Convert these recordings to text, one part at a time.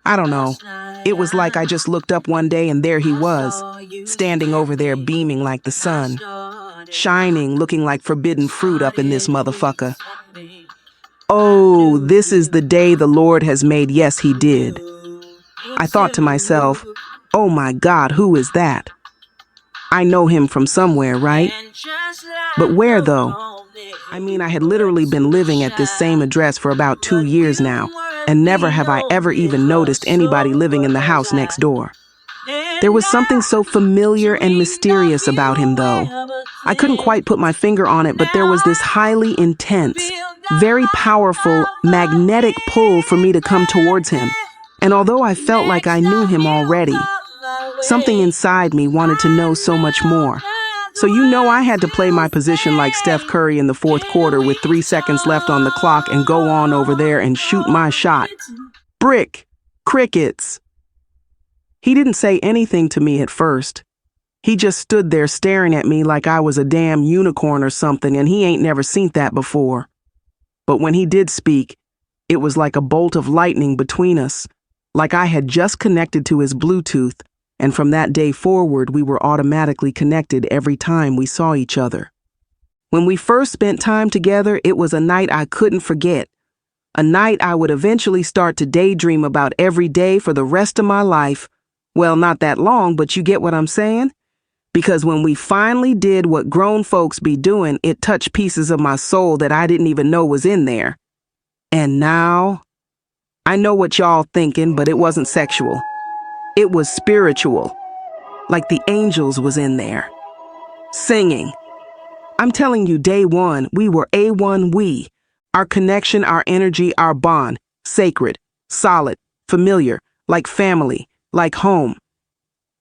I don't know. It was like I just looked up one day and there he was, standing over there beaming like the sun, shining, looking like forbidden fruit up in this motherfucker. Oh, this is the day the Lord has made. Yes, he did. I thought to myself, oh my God, who is that? I know him from somewhere, right? But where though? I mean, I had literally been living at this same address for about 2 years now, and never have I ever even noticed anybody living in the house next door. There was something so familiar and mysterious about him though. I couldn't quite put my finger on it, but there was this highly intense, very powerful, magnetic pull for me to come towards him. And although I felt like I knew him already, something inside me wanted to know so much more. So you know I had to play my position like Steph Curry in the fourth quarter with 3 seconds left on the clock and go on over there and shoot my shot. Brick. Crickets. He didn't say anything to me at first. He just stood there staring at me like I was a damn unicorn or something, and he ain't never seen that before. But when he did speak, it was like a bolt of lightning between us, like I had just connected to his Bluetooth, and from that day forward we were automatically connected every time we saw each other. When we first spent time together, it was a night I couldn't forget, a night I would eventually start to daydream about every day for the rest of my life. Well, not that long, but you get what I'm saying? Because when we finally did what grown folks be doing, it touched pieces of my soul that I didn't even know was in there. And now, I know what y'all thinking, but it wasn't sexual. It was spiritual. Like the angels was in there, singing. I'm telling you, day one, we were A1 we. Our connection, our energy, our bond, sacred, solid, familiar, like family, like home.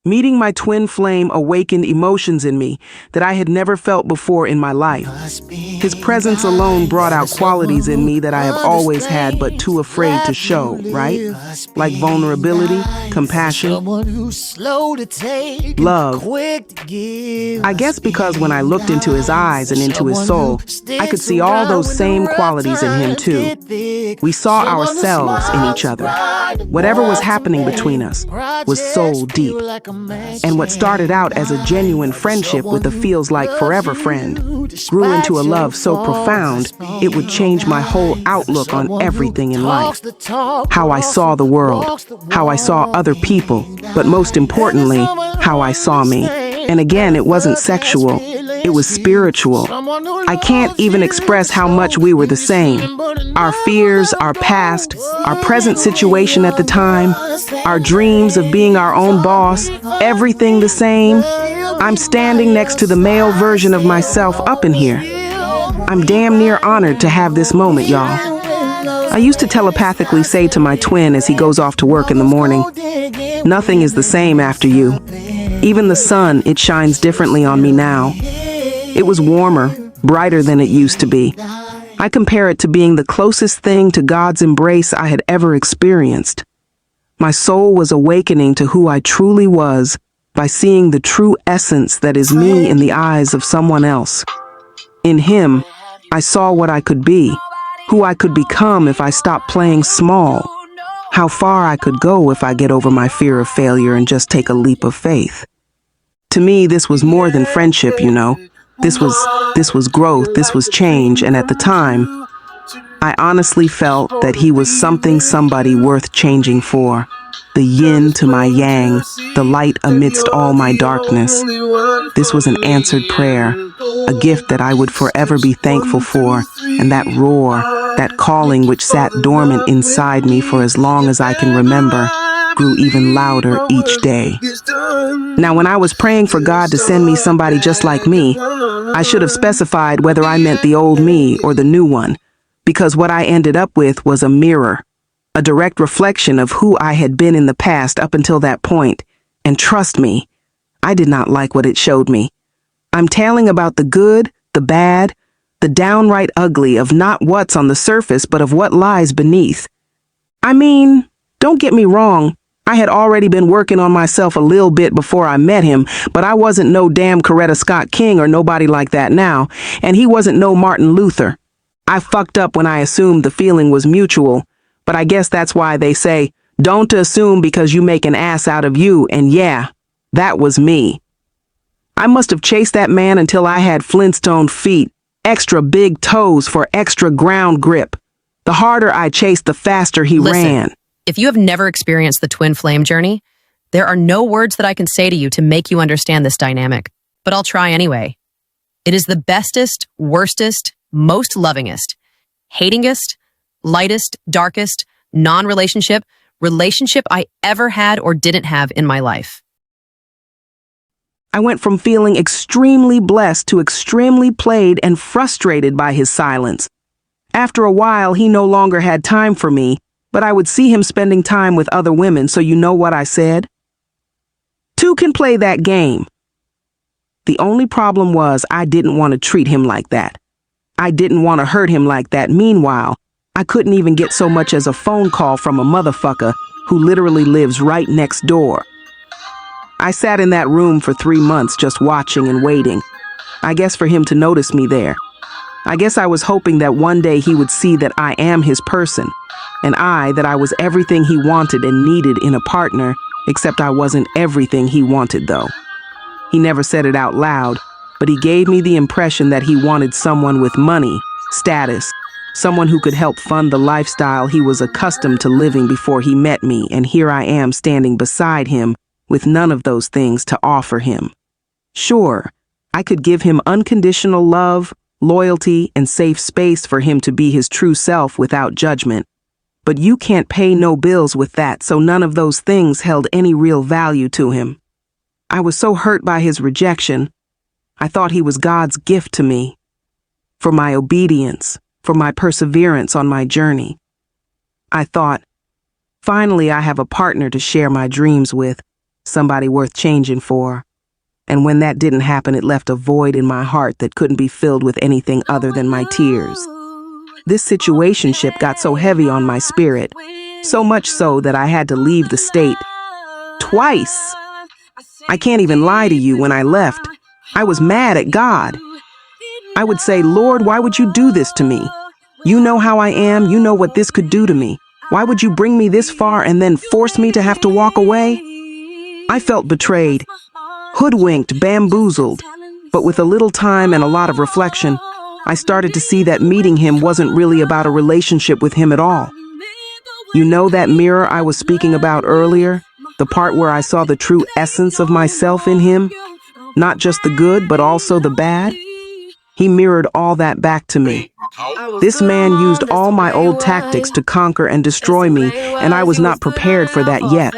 Meeting my twin flame awakened emotions in me that I had never felt before in my life. His presence alone brought out qualities in me that I have always had but too afraid to show, right? Like vulnerability, compassion, love. I guess because when I looked into his eyes and into his soul, I could see all those same qualities in him too. We saw ourselves in each other. Whatever was happening between us was soul deep. And what started out as a genuine friendship with a feels like forever friend grew into a love so profound it would change my whole outlook on everything in life. How I saw the world, how I saw other people, but most importantly, how I saw me. And again, it wasn't sexual, it was spiritual. I can't even express how much we were the same. Our fears, our past, our present situation at the time, our dreams of being our own boss, everything the same. I'm standing next to the male version of myself up in here. I'm damn near honored to have this moment, y'all. I used to telepathically say to my twin as he goes off to work in the morning, nothing is the same after you. Even the sun, it shines differently on me now. It was warmer, brighter than it used to be. I compare it to being the closest thing to God's embrace I had ever experienced. My soul was awakening to who I truly was by seeing the true essence that is me in the eyes of someone else. In him, I saw what I could be, who I could become if I stopped playing small, how far I could go if I get over my fear of failure and just take a leap of faith. To me, this was more than friendship, you know. This was growth, this was change, and at the time, I honestly felt that he was somebody worth changing for. The yin to my yang, the light amidst all my darkness. This was an answered prayer, a gift that I would forever be thankful for, and that roar, that calling which sat dormant inside me for as long as I can remember, grew even louder each day. Now, when I was praying for God to send me somebody just like me, I should have specified whether I meant the old me or the new one, because what I ended up with was a mirror, a direct reflection of who I had been in the past up until that point. And trust me, I did not like what it showed me. I'm tailing about the good, the bad, the downright ugly of not what's on the surface, but of what lies beneath. I mean, don't get me wrong, I had already been working on myself a little bit before I met him, but I wasn't no damn Coretta Scott King or nobody like that now, and he wasn't no Martin Luther. I fucked up when I assumed the feeling was mutual, but I guess that's why they say, Don't assume because you make an ass out of you, and yeah, that was me. I must have chased that man until I had Flintstone feet, extra big toes for extra ground grip. The harder I chased, the faster he ran. If you have never experienced the twin flame journey, there are no words that I can say to you to make you understand this dynamic, but I'll try anyway. It is the bestest, worstest, most lovingest, hatingest, lightest, darkest, non-relationship, relationship I ever had or didn't have in my life. I went from feeling extremely blessed to extremely played and frustrated by his silence. After a while, he no longer had time for me, but I would see him spending time with other women, so you know what I said? Two can play that game. The only problem was I didn't want to treat him like that. I didn't want to hurt him like that. Meanwhile, I couldn't even get so much as a phone call from a motherfucker who literally lives right next door. I sat in that room for 3 months just watching and waiting. I guess for him to notice me there. I guess I was hoping that one day he would see that I am his person, and that I was everything he wanted and needed in a partner, except I wasn't everything he wanted though. He never said it out loud, but he gave me the impression that he wanted someone with money, status, someone who could help fund the lifestyle he was accustomed to living before he met me, and here I am standing beside him with none of those things to offer him. Sure, I could give him unconditional love, loyalty, and safe space for him to be his true self without judgment. But you can't pay no bills with that, so none of those things held any real value to him. I was so hurt by his rejection. I thought he was God's gift to me, for my obedience, for my perseverance on my journey. I thought, finally I have a partner to share my dreams with, somebody worth changing for. And when that didn't happen, it left a void in my heart that couldn't be filled with anything other than my tears. This situationship got so heavy on my spirit, so much so that I had to leave the state. Twice. I can't even lie to you, when I left, I was mad at God. I would say, Lord, why would you do this to me? You know how I am, you know what this could do to me. Why would you bring me this far and then force me to have to walk away? I felt betrayed, hoodwinked, bamboozled, but with a little time and a lot of reflection, I started to see that meeting him wasn't really about a relationship with him at all. You know that mirror I was speaking about earlier? The part where I saw the true essence of myself in him? Not just the good, but also the bad? He mirrored all that back to me. This man used all my old tactics to conquer and destroy me, and I was not prepared for that yet.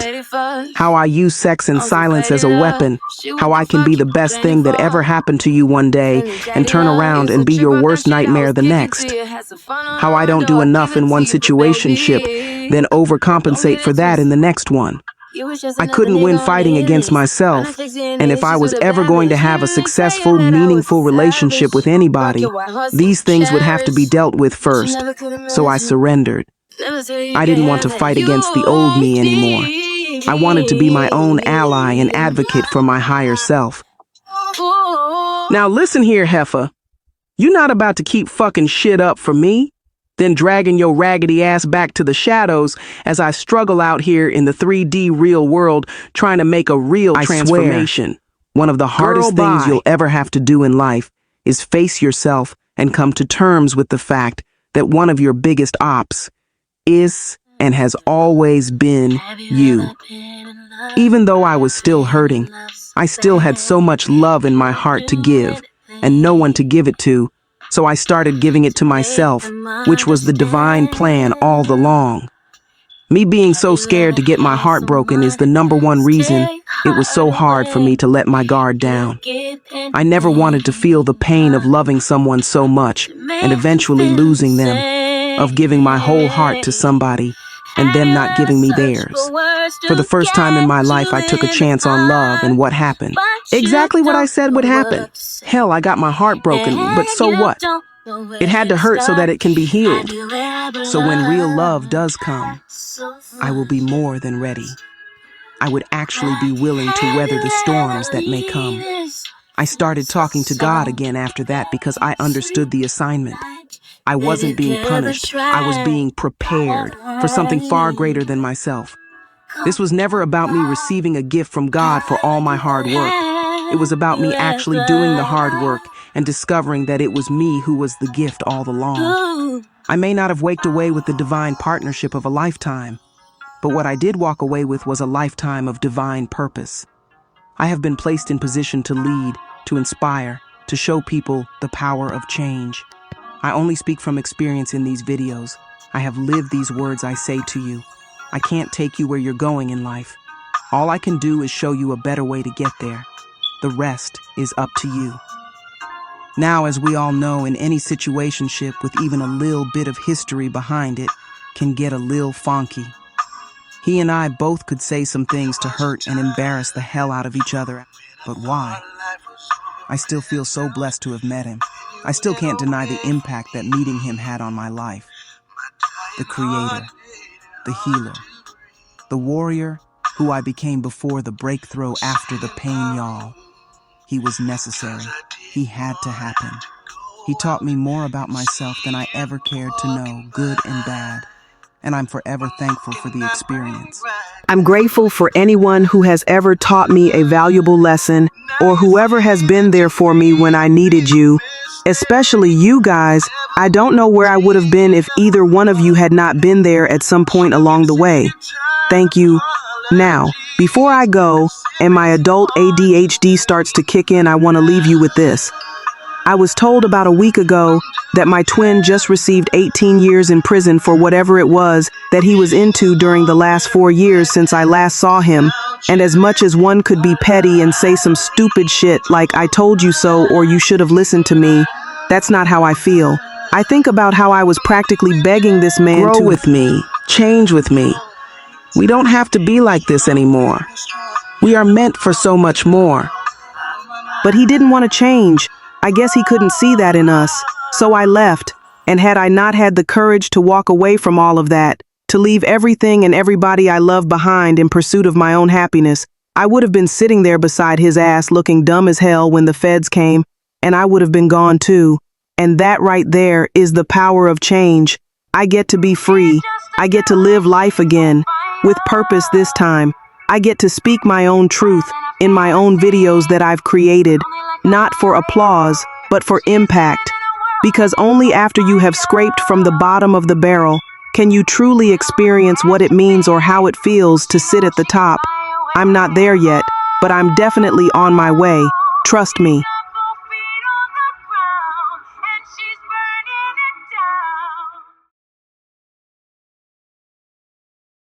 How I use sex and silence as a weapon, how I can be the best thing that ever happened to you one day and turn around and be your worst nightmare the next. How I don't do enough in one situationship, then overcompensate for that in the next one. I couldn't win fighting against myself, and if I was ever going to have a successful, meaningful relationship with anybody, these things would have to be dealt with first, so I surrendered. I didn't want to fight against the old me anymore. I wanted to be my own ally and advocate for my higher self. Now listen here, heifer. You're not about to keep fucking shit up for me, then dragging your raggedy ass back to the shadows as I struggle out here in the 3D real world trying to make a real transformation. One of the hardest things you'll ever have to do in life is face yourself and come to terms with the fact that one of your biggest ops is and has always been you. Even though I was still hurting, I still had so much love in my heart to give and no one to give it to. So I started giving it to myself, which was the divine plan all along. Me being so scared to get my heart broken is the #1 reason it was so hard for me to let my guard down. I never wanted to feel the pain of loving someone so much and eventually losing them, of giving my whole heart to somebody and them not giving me theirs. For the first time in my life, I took a chance on love, and what happened? Exactly what I said would happen. Hell, I got my heart broken, but so what? It had to hurt so that it can be healed. So when real love does come, I will be more than ready. I would actually be willing to weather the storms that may come. I started talking to God again after that because I understood the assignment. I wasn't being punished. I was being prepared for something far greater than myself. This was never about me receiving a gift from God for all my hard work. It was about me actually doing the hard work and discovering that it was me who was the gift all along. I may not have walked away with the divine partnership of a lifetime, but what I did walk away with was a lifetime of divine purpose. I have been placed in position to lead, to inspire, to show people the power of change. I only speak from experience in these videos. I have lived these words I say to you. I can't take you where you're going in life. All I can do is show you a better way to get there. The rest is up to you. Now, as we all know, in any situationship with even a little bit of history behind it can get a little funky. He and I both could say some things to hurt and embarrass the hell out of each other. But why? I still feel so blessed to have met him. I still can't deny the impact that meeting him had on my life. The creator, the healer, the warrior who I became before the breakthrough after the pain, y'all. He was necessary. He had to happen. He taught me more about myself than I ever cared to know, good and bad. And I'm forever thankful for the experience. I'm grateful for anyone who has ever taught me a valuable lesson or whoever has been there for me when I needed you. Especially you guys. I don't know where I would have been if either one of you had not been there at some point along the way. Thank you. Now, before I go and my adult ADHD starts to kick in, I want to leave you with this. I was told about a week ago that my twin just received 18 years in prison for whatever it was that he was into during the last 4 years since I last saw him. And as much as one could be petty and say some stupid shit like "I told you so" or "you should have listened to me," that's not how I feel. I think about how I was practically begging this man Grow to with me, change with me. We don't have to be like this anymore. We are meant for so much more. But he didn't want to change. I guess he couldn't see that in us. So I left. And had I not had the courage to walk away from all of that, to leave everything and everybody I love behind in pursuit of my own happiness, I would have been sitting there beside his ass looking dumb as hell when the feds came, and I would have been gone too. And that right there is the power of change. I get to be free. I get to live life again, with purpose this time. I get to speak my own truth in my own videos that I've created, not for applause, but for impact. Because only after you have scraped from the bottom of the barrel can you truly experience what it means or how it feels to sit at the top. I'm not there yet, but I'm definitely on my way. Trust me.